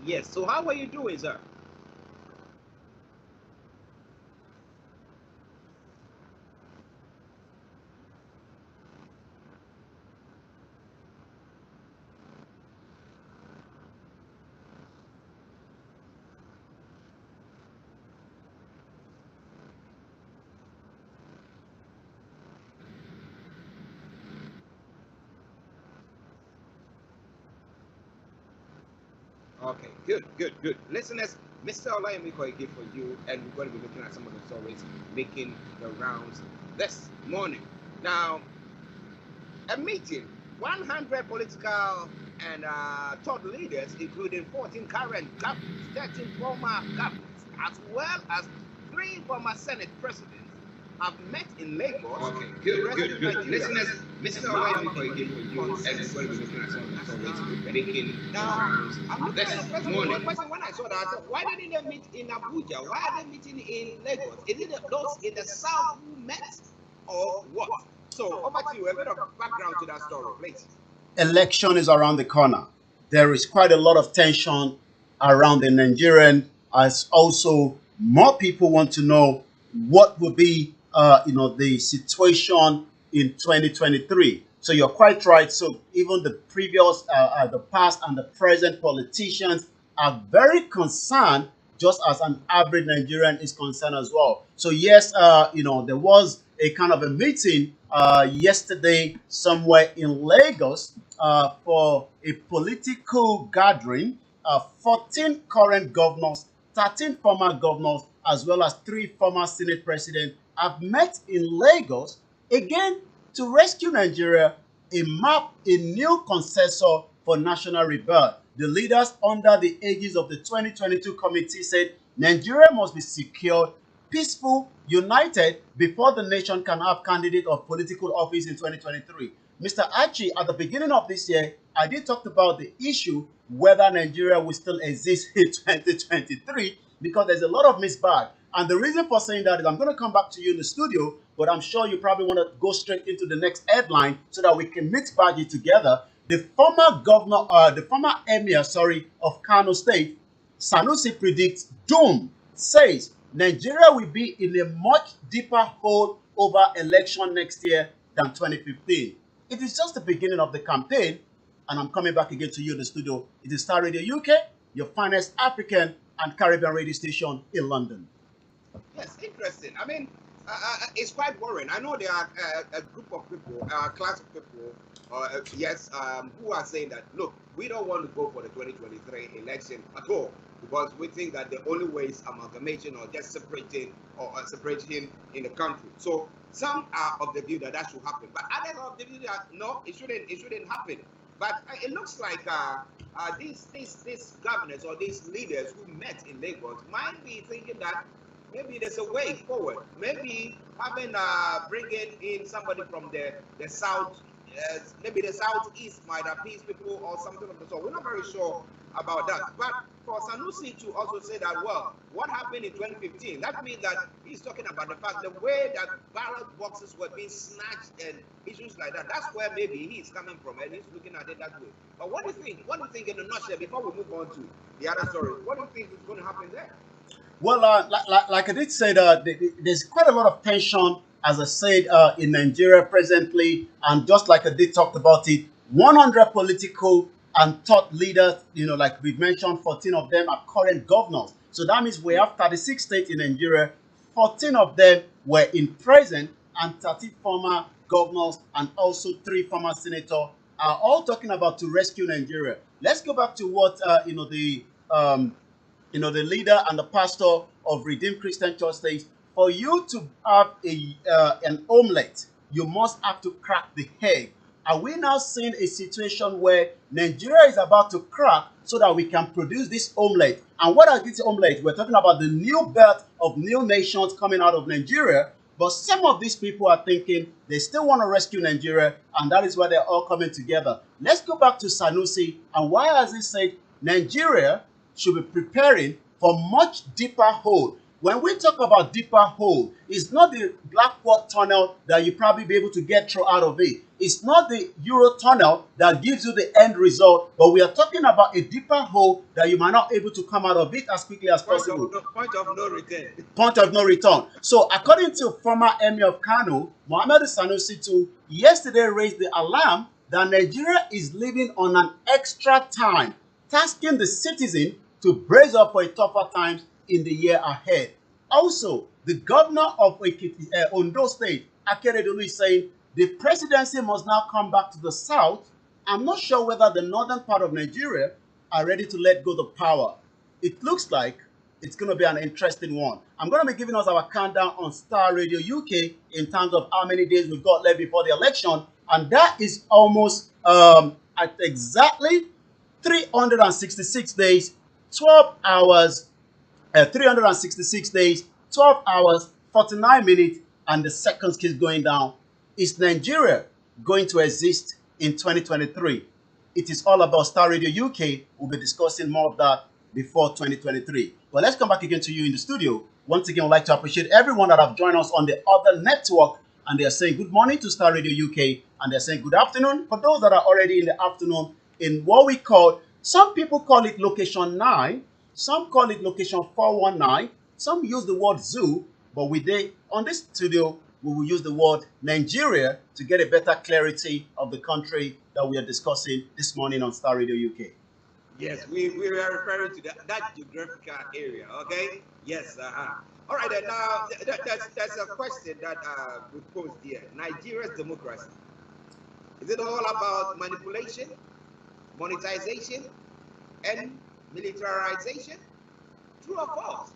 Yes. So how are you doing, sir? Okay, good, good, good. Listeners, Mr. Olayomi Koiki for you, and we're going to be looking at some of the stories making the rounds this morning. Now, a meeting, 100 political and thought leaders, including 14 current governors, 13 former governors, as well as 3 former Senate presidents, have met in Lagos. Okay, good, good, good. Listeners, Mr. Olayomi Koiki for you, and we're going to be looking at some of the stories making the rounds this morning. Question when I saw that, I said, why didn't they meet in Abuja? Why are they meeting in Lagos? Is it those in the south who met, or what? So, over to you, a bit of background to that story, please. Election is around the corner. There is quite a lot of tension around the Nigerian, as also more people want to know what will be, the situation in 2023. So you're quite right. So even the previous, the past and the present politicians are very concerned, just as an average Nigerian is concerned as well. So yes, there was a kind of a meeting yesterday somewhere in Lagos for a political gathering. 14 current governors, 13 former governors, as well as 3 former Senate presidents have met in Lagos again to rescue Nigeria, a map, a new consensus for national rebirth. The leaders under the aegis of the 2022 committee said Nigeria must be secured, peaceful, united before the nation can have candidate of political office in 2023. Mr. Archie, at the beginning of this year, I did talk about the issue whether Nigeria will still exist in 2023 because there's a lot of misbag. And the reason for saying that is I'm going to come back to you in the studio, but I'm sure you probably want to go straight into the next headline so that we can mix badges together. The former emir, of Kano State, Sanusi predicts doom, says Nigeria will be in a much deeper hole over election next year than 2015. It is just the beginning of the campaign, and I'm coming back again to you in the studio. It is Star Radio UK, your finest African and Caribbean radio station in London. Yes, interesting. I mean, it's quite worrying. I know there are a group of people, a class of people, yes, who are saying that, look, we don't want to go for the 2023 election at all because we think that the only way is amalgamation or just separating or separating in the country. So some are of the view that that should happen, but others are of the view that no, it shouldn't happen. But it looks like these governors or these leaders who met in Lagos might be thinking that maybe there's a way forward. Maybe having bringing in somebody from the south, maybe the southeast might appease people or something of the sort. We're not very sure about that. But for Sanusi to also say that, well, what happened in 2015? That means that he's talking about the fact the way that ballot boxes were being snatched and issues like that. That's where maybe he's coming from and he's looking at it that way. But what do you think? What do you think in a nutshell before we move on to the other story? What do you think is going to happen there? Well, like I did say, there's quite a lot of tension, as I said, in Nigeria presently, and just like I did talked about it, 100 political and thought leaders, like we've mentioned, 14 of them are current governors. So that means we have 36 states in Nigeria, 14 of them were in present, and 30 former governors and also 3 former senators are all talking about to rescue Nigeria. Let's go back to what the leader and the pastor of Redeemed Christian Church says, for you to have an omelette, you must have to crack the egg. Are we now seeing a situation where Nigeria is about to crack so that we can produce this omelette? And what are these omelette? We're talking about the new birth of new nations coming out of Nigeria. But some of these people are thinking they still want to rescue Nigeria, and that is why they're all coming together. Let's go back to Sanusi. And why has he said Nigeria should be preparing for much deeper hole? when we talk about deeper hole, it's not the Blackwall tunnel that you probably be able to get through out of it. It's not the Euro tunnel that gives you the end result, but we are talking about a deeper hole that you might not be able to come out of it as quickly as possible. Point of no return. Point of no return. So, according to former Emir of Kano, Mohammed Sanusi II, yesterday raised the alarm that Nigeria is living on an extra time, tasking the citizen to brace up for a tougher times in the year ahead. Also, the governor of Ondo State, Akeredolu, is saying the presidency must now come back to the south. I'm not sure whether the northern part of Nigeria are ready to let go the power. It looks like it's going to be an interesting one. I'm going to be giving us our countdown on Star Radio UK in terms of how many days we've got left before the election, and that is almost at exactly 366 days, 12 hours, 366 days, 12 hours, 49 minutes, and the seconds keeps going down. Is Nigeria going to exist in 2023? It is all about Star Radio UK. We'll be discussing more of that before 2023. Well, let's come back again to you in the studio. Once again, I'd like to appreciate everyone that have joined us on the other network, and they're saying good morning to Star Radio UK, and they're saying good afternoon for those that are already in the afternoon in what we call, some people call it location 9, some call it location 419, some use the word zoo, but on this studio, we will use the word Nigeria to get a better clarity of the country that we are discussing this morning on Star Radio UK. Yes, we are referring to that geographical area, okay? Yes, All right, then now, that's a question that we posed here. Nigeria's democracy. Is it all about manipulation, monetization, and militarization? True or false?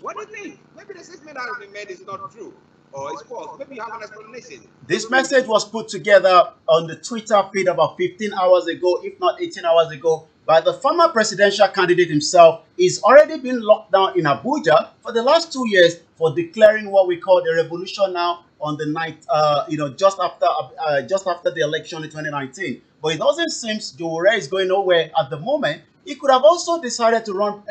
What do you think? Maybe the statement that has been made is not true, or it's false. Maybe you have an explanation. This message was put together on the Twitter feed about 15 hours ago, if not 18 hours ago, by the former presidential candidate himself. He's already been locked down in Abuja for the last 2 years for declaring what we call the revolution now on the night, just after the election in 2019. But it doesn't seem Jowore is going nowhere at the moment. He could have also decided to run out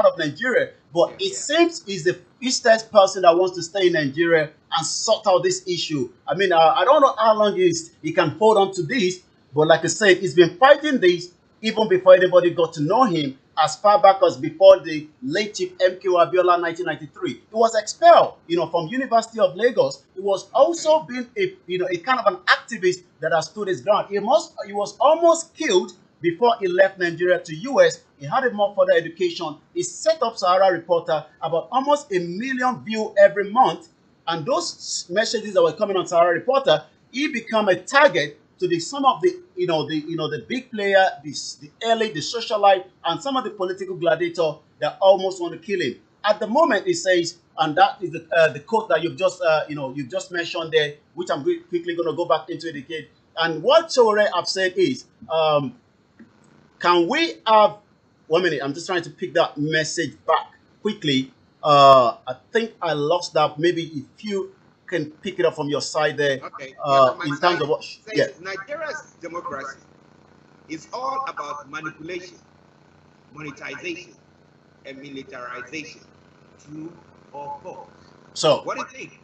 of Nigeria, but it seems he's the fastest person that wants to stay in Nigeria and sort out this issue. I mean, I don't know how long he can hold on to this, but like I said, he's been fighting this even before anybody got to know him, as far back as before the late Chief M.K. Abiola 1993. He was expelled, from University of Lagos. He was also been a kind of an activist that has stood his ground. He was almost killed before he left Nigeria to US. He had a more further education. He set up Sahara Reporter, about almost 1 million views every month. And those messages that were coming on Sahara Reporter, he became a target to some of the big player, the elite, the socialite, and some of the political gladiator that almost want to kill him. At the moment, it says, and that is the quote that you've just mentioned there, which I'm quickly going to go back into it again. And what Jowore have said is, can we have 1 minute? I'm just trying to pick that message back quickly. I think I lost that. Maybe if you can pick it up from your side there. Okay. In terms of what? Yeah. Nigeria's democracy is all about manipulation, monetization, and militarization. True or false? So, what do you think?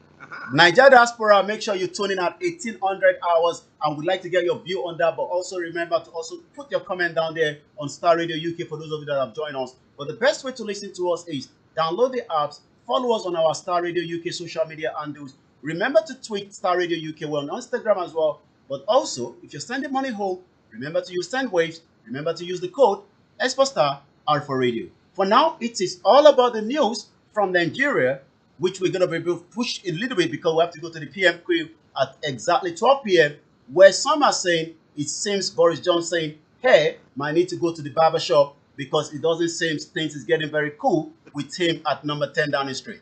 Nigeria diaspora, make sure you tune in at 1800 hours, and we'd like to get your view on that. But also remember to also put your comment down there on Star Radio UK for those of you that have joined us. But the best way to listen to us is download the apps, follow us on our Star Radio UK social media handles. Remember to tweet Star Radio UK. We're on Instagram as well. But also, if you're sending money home, remember to use SendWaves. Remember to use the code S for Star, R for Radio. For now, it is all about the news from Nigeria, which we're going to be able to push a little bit because we have to go to the PM crew at exactly 12 p.m. where some are saying, it seems Boris Johnson saying, hey, might need to go to the barber shop because it doesn't seem things is getting very cool with him at number 10 Downing Street.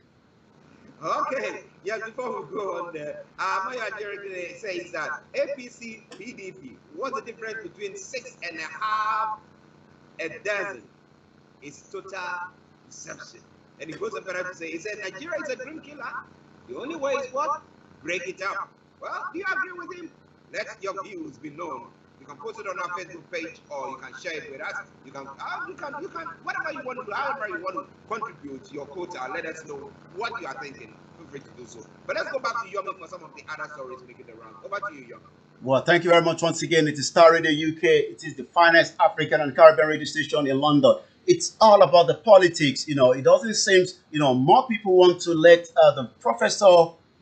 Okay, yeah, before we go on there, my Nigeria says that APC, PDP, what's the difference between 6.5 and a dozen? It's total deception. And he goes on further to say, he said, Nigeria is a dream killer. The only way is what? Break it up. Well, do you agree with him? Let your views be known You can post it on our Facebook page, or you can share it with us. Whatever you want to do, however you want to contribute your quota, let us know what you are thinking. Feel free to do so. But let's go back to Yomi for some of the other stories making the round. Over to you, Yomi. Well, thank you very much once again. It is Starr Radio UK. It is the finest African and Caribbean radio station in London. It's all about the politics. It doesn't seem, more people want to let the Professor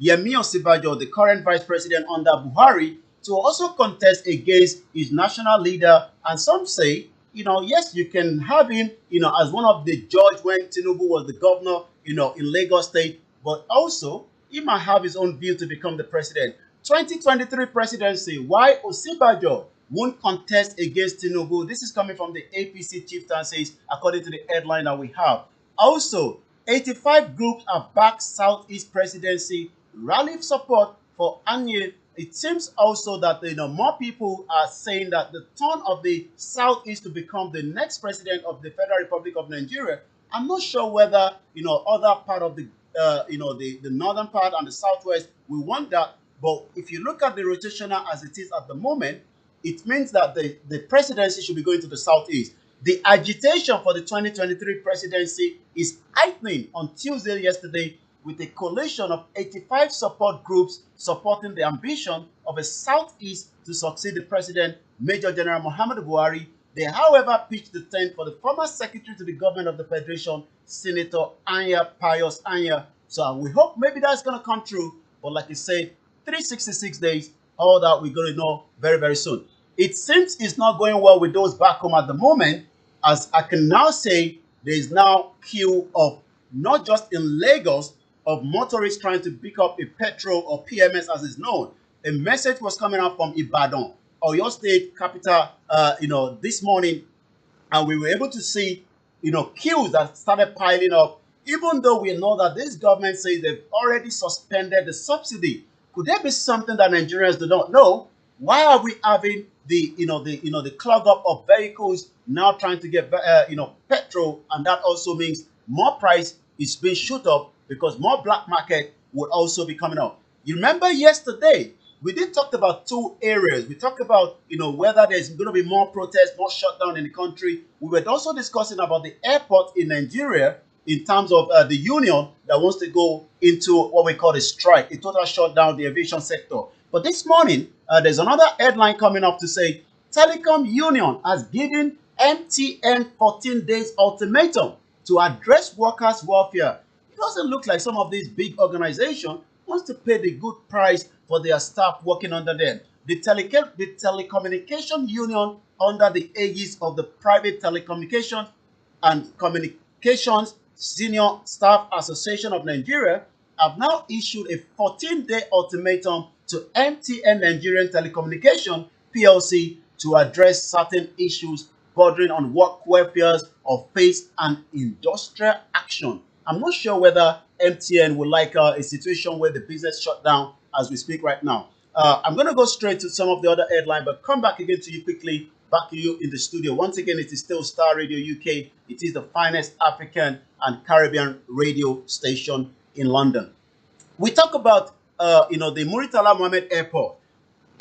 Yemi Osinbajo, the current vice president under Buhari, to also contest against his national leader. And some say, yes, you can have him, as one of the judge when Tinubu was the governor, in Lagos State, but also he might have his own view to become the president. 2023 presidency, why Osinbajo won't contest against Tinubu. This is coming from the APC chieftaincies, according to the headline that we have. Also, 85 groups have backed Southeast presidency, rally support for Anye. It seems also that more people are saying that the turn of the Southeast to become the next president of the Federal Republic of Nigeria. I'm not sure whether other part of the the northern part and the southwest will want that. But if you look at the rotational as it is at the moment, it means that the presidency should be going to the southeast. The agitation for the 2023 presidency is heightening on Tuesday yesterday with a coalition of 85 support groups supporting the ambition of a southeast to succeed the president, Major General Muhammadu Buhari. They, however, pitched the tent for the former secretary to the government of the federation, Senator Anya Pius Anya. So we hope maybe that's going to come true. But like I said, 366 days, all that we're going to know very, very soon. It seems it's not going well with those back home at the moment, as I can now say there is now queue of, not just in Lagos, of motorists trying to pick up a petrol or PMS as is known. A message was coming out from Ibadan, Oyo State capital, this morning, and we were able to see, queues that started piling up, even though we know that this government says they've already suspended the subsidy. Could there be something that Nigerians do not know? Why are we having the clog up of vehicles now trying to get petrol, and that also means more price is being shoot up because more black market would also be coming up. You remember yesterday we did talk about two areas. We talked about whether there's going to be more protests, more shutdown in the country. We were also discussing about the airport in Nigeria in terms of the union that wants to go into what we call a strike, a total shutdown of the aviation sector. But this morning, there's another headline coming up to say Telecom Union has given MTN 14 days ultimatum to address workers' welfare. It doesn't look like some of these big organizations wants to pay the good price for their staff working under them. The telecommunication union, under the aegis of the Private Telecommunications and Communications Senior Staff Association of Nigeria, have now issued a 14-day ultimatum to MTN Nigerian Telecommunication PLC to address certain issues bordering on work welfare or face an industrial action. I'm not sure whether MTN would like a situation where the business shut down as we speak right now. I'm going to go straight to some of the other headlines, but come back again to you quickly, back to you in the studio. Once again, it is still Starr Radio UK. It is the finest African and Caribbean radio station in London. We talk about, the Muritala Mohammed Airport.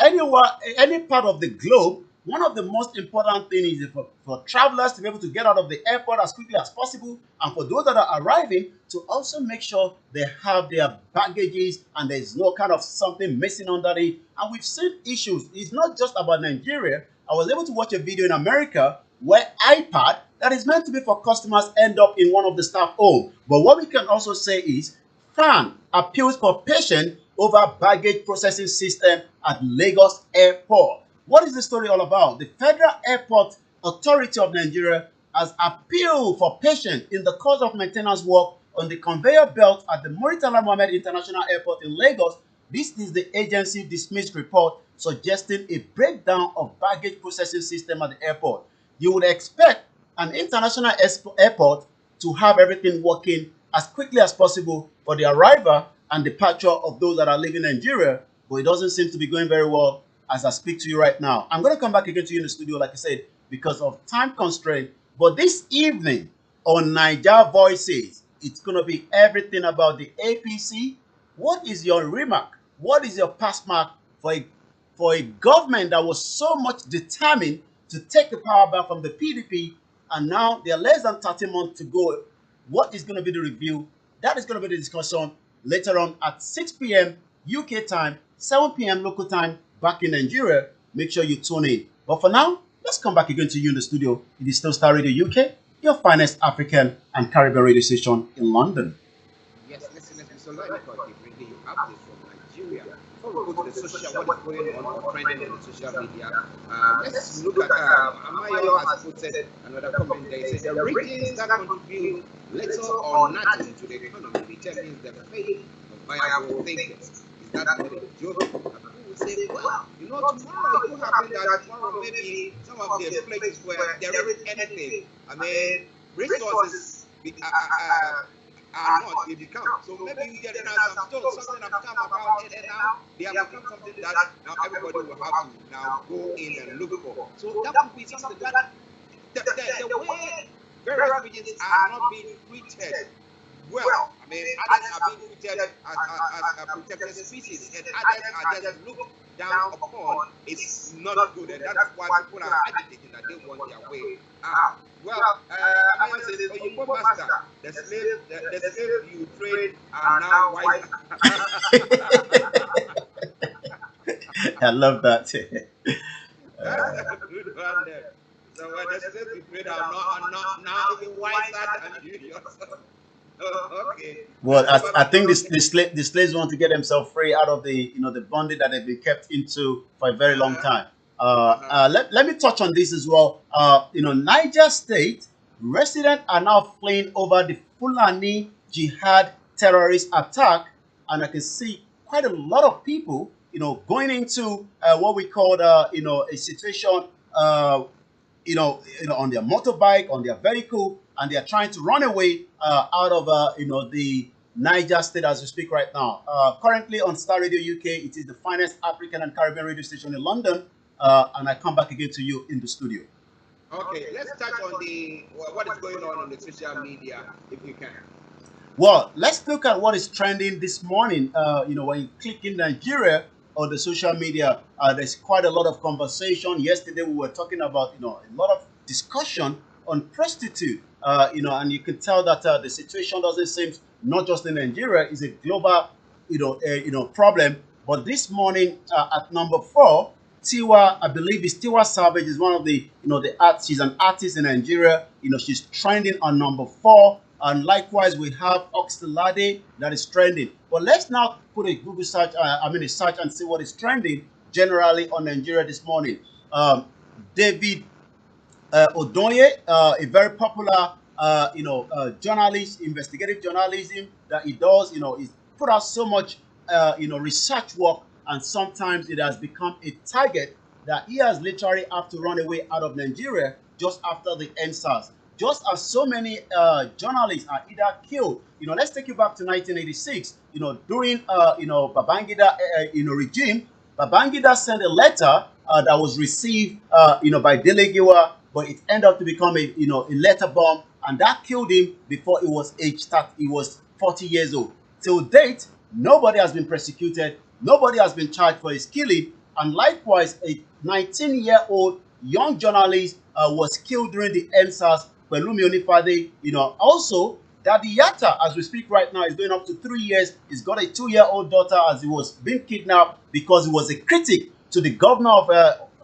Any part of the globe, one of the most important things is for travelers to be able to get out of the airport as quickly as possible, and for those that are arriving to also make sure they have their baggages and there's no kind of something missing under it. And we've seen issues. It's not just about Nigeria. I was able to watch a video in America where iPad that is meant to be for customers end up in one of the staff home. But what we can also say is FAN appeals for patient over baggage processing system at Lagos Airport. What is the story all about? The Federal Airport Authority of Nigeria has appealed for patience in the course of maintenance work on the conveyor belt at the Muritala Mohammed International Airport in Lagos. This is the agency dismissed report suggesting a breakdown of baggage processing system at the airport. You would expect an international airport to have everything working as quickly as possible for the arrival and departure of those that are leaving Nigeria, but it doesn't seem to be going very well as I speak to you right now. I'm going to come back again to you in the studio, like I said, because of time constraint. But this evening on Naija Voices, it's going to be everything about the APC. What is your remark? What is your pass mark for a for a government that was so much determined to take the power back from the PDP, and now there are less than 30 months to go. What is going to be the review? That is going to be the discussion later on at 6 p.m. UK time, 7 p.m. local time back in Nigeria. Make sure you tune in. But for now, let's come back again to you in the studio. It is still Starr Radio UK, your finest African and Caribbean radio station in London. Yes, listeners, Mr. Olayomi Koiki bringing you updates from Nigeria. Before we go to the social, what is going on or trending on the social media, let's look at Amayo has posted another comment there. He said the regions that contribute little or nothing to the economy determines the fate of viable thinkers. Is that not a joke? And people will say, well, you know, tomorrow it could happen that tomorrow maybe some of the places where there isn't anything. I mean, resources are not, they become. So maybe you get now something have come about it, and now they have become something that now everybody will have to now go in and look for. So that would be something that the way various regions are not being treated well. I mean, others are being treated as protected species, and others are just looked down upon. It's not good, and that's why people are agitating that they want their way out. Well, I said, Oyinbo master, the slave you trade are now white. I love that. That's a good one there. So when the slave you trade are not now even wiser than you yourself. Okay. Well, I think the slaves want to get themselves free out of the the bondage that they've been kept into for a very long time. Let me touch on this as well. Niger State residents are now fleeing over the Fulani jihad terrorist attack, and I can see quite a lot of people, going into what we call, a situation, on their motorbike, on their vehicle, and they are trying to run away out of, the Niger State as we speak right now. Currently on Starr Radio UK, it is the finest African and Caribbean radio station in London. And I come back again to you in the studio. Okay, let's touch on what is going on the social media, if you can. Well, let's look at what is trending this morning. When you click in Nigeria on the social media, there's quite a lot of conversation. Yesterday we were talking about, a lot of discussion on prostitute. And you can tell that the situation doesn't seem not just in Nigeria, is a global, problem. But this morning at number 4. Tiwa, I believe it's Tiwa Savage, is one of the, she's an artist in Nigeria. She's trending on number 4. And likewise, we have Oxlade that is trending. But let's now put a Google search, a search and see what is trending generally on Nigeria this morning. David Odoye, a very popular, journalist, investigative journalism that he does, he's put out so much, research work. And sometimes it has become a target that he has literally had to run away out of Nigeria just after the EndSARS. Just as so many journalists are either killed. Let's take you back to 1986. During Babangida regime, Babangida sent a letter that was received by Delegiwa, but it ended up to become a letter bomb, and that killed him before he was aged 30. He was 40 years old. Till date, nobody has been prosecuted. Nobody has been charged for his killing, and likewise, a 19-year-old young journalist was killed during the EndSARS. Pelumi Onifade, also Daddy Yatta, as we speak right now, is going up to 3 years. He's got a 2-year-old daughter as he was being kidnapped because he was a critic to the governor of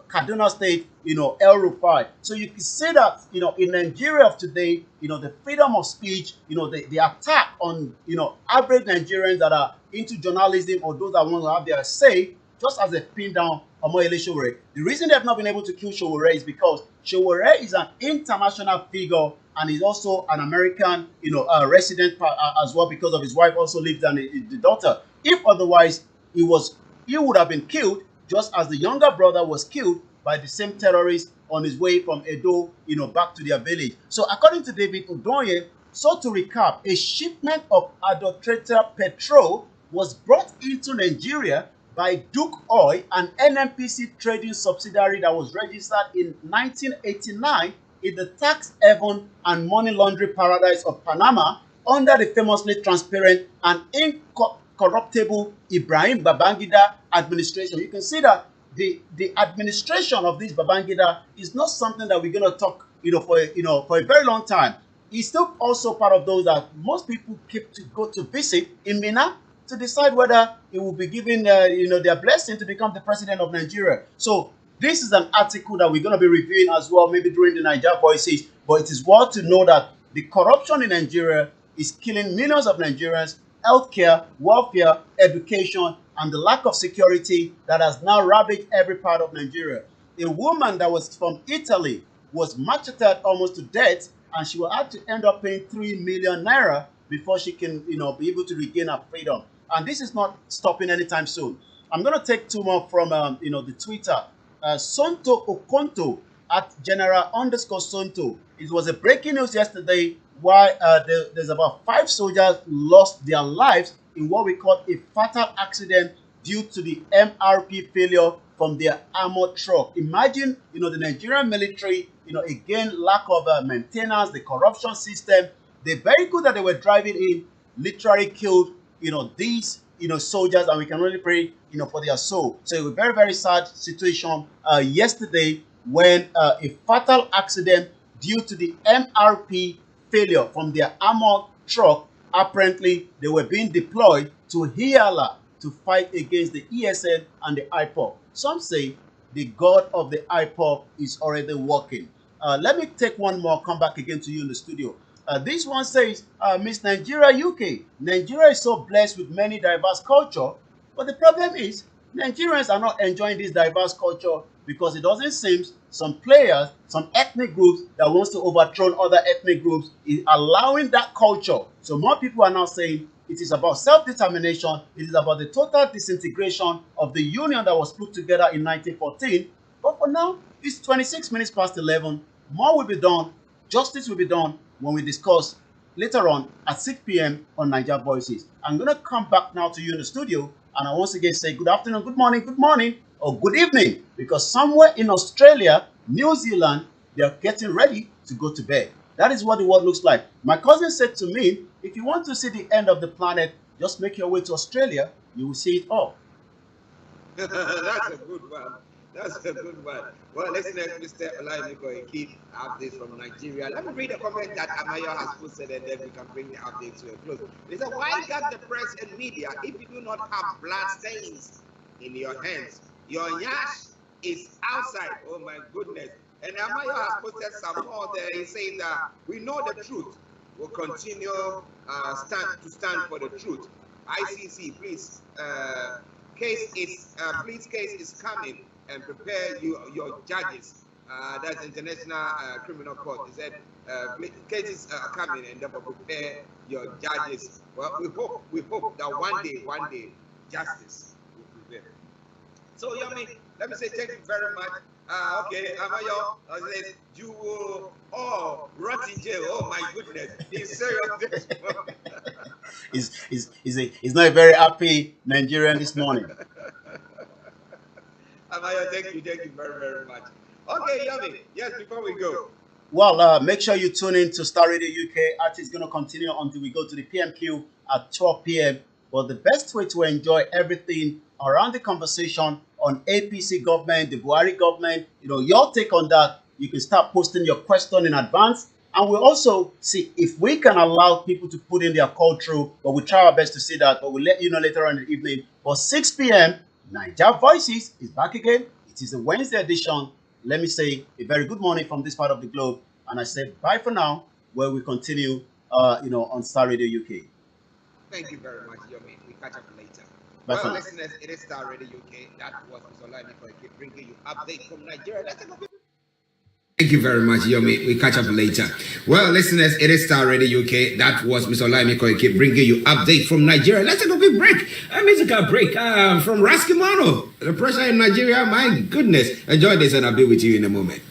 Kaduna State, El Rufai. So you can see that, in Nigeria of today, the freedom of speech, the attack on, average Nigerians that are into journalism or those that want to have their say, just as a pin down Omoyele Sowore. The reason they have not been able to kill Sowore is because Sowore is an international figure and is also an American, resident as well, because of his wife also lives and the daughter. If otherwise, he would have been killed, just as the younger brother was killed by the same terrorists on his way from Edo, back to their village. So according to David Odoye, so to recap, a shipment of adulterated petrol was brought into Nigeria by Duke Oil, an NNPC trading subsidiary that was registered in 1989 in the tax haven and money laundering paradise of Panama under the famously transparent and incorruptible Ibrahim Babangida administration. You can see that the administration of this Babangida is not something that we're going to talk, for a very long time. He's still also part of those that most people keep to go to visit in Mina to decide whether he will be given, their blessing to become the president of Nigeria. So this is an article that we're going to be reviewing as well, maybe during the Niger Voices. But it is worth to know that the corruption in Nigeria is killing millions of Nigerians, healthcare, welfare, education, and the lack of security that has now ravaged every part of Nigeria. A woman that was from Italy was macheted almost to death, and she will have to end up paying 3 million naira before she can, be able to regain her freedom. And this is not stopping anytime soon. I'm going to take two more from, the Twitter. Sonto Okonto at General_Sonto. It was a breaking news yesterday why there's about 5 soldiers lost their lives in what we call a fatal accident due to the MRP failure from their armored truck. Imagine, the Nigerian military, again, lack of maintenance, the corruption system, the vehicle that they were driving in literally killed, these, soldiers, and we can only pray, for their soul. So it was a very, very sad situation yesterday when a fatal accident due to the MRP failure from their armored truck. Apparently, they were being deployed to Hiala to fight against the ESN and the IPOB. Some say the God of the IPOB is already working. Let me take one more, come back again to you in the studio. This one says, Miss Nigeria UK, Nigeria is so blessed with many diverse culture, but the problem is Nigerians are not enjoying this diverse culture because it doesn't seem some players, some ethnic groups that wants to overthrow other ethnic groups is allowing that culture. So more people are now saying it is about self-determination. It is about the total disintegration of the union that was put together in 1914. But for now, it's 26 minutes past 11. More will be done. Justice will be done when we discuss later on at 6 p.m. on Niger Voices. I'm going to come back now to you in the studio, and I once again say good afternoon, good morning, or good evening, because somewhere in Australia, New Zealand, they are getting ready to go to bed. That is what the world looks like. My cousin said to me, if you want to see the end of the planet, just make your way to Australia. You will see it all. That's a good one. That's a good one. Well, listen, Mr. Olayomi Koiki, updates from Nigeria. Let me read a comment that Amaya has posted, and then we can bring the update to a close. He said, why got the press and media if you do not have blood stains in your hands? Your yash is outside. Oh my goodness. And Amaya has posted some more there. He's saying that we know the truth. We'll continue to stand for the truth. ICC, please, case is coming, and prepare your judges. That's International Criminal Court. He said cases are coming, and therefore prepare your judges. Well, we hope that one day justice will prevail. So Yomi, let me say thank you very much. Okay, Amayo says you will all rot in jail. Oh my goodness, he's serious. He's not a very happy Nigerian this morning. Amaya, thank you very, very much. Okay, Yomi, yes, before we go. Well, make sure you tune in to Starr Radio UK. Archie is going to continue until we go to the PMQ at 12 p.m. But the best way to enjoy everything around the conversation on APC government, the Buhari government, your take on that, you can start posting your question in advance. And we'll also see if we can allow people to put in their call through, but we'll try our best to see that. But we'll let you know later on in the evening. But 6 p.m., Niger Voices is back again. It is a Wednesday edition. Let me say a very good morning from this part of the globe. And I say bye for now, where we continue, on Starr Radio UK. Thank you very much, Yomi. We catch up later. Bye well, listeners, it is Starr Radio UK. That was Mr. Olayomi Koiki bringing you updates from Nigeria. Thank you very much, Yomi. We catch up later. Well, listeners, it is Starr Radio UK. That was Mr. Olayomi Koiki bringing you update from Nigeria. Let's take a quick break. A musical break from Raskimano. The pressure in Nigeria, my goodness. Enjoy this and I'll be with you in a moment.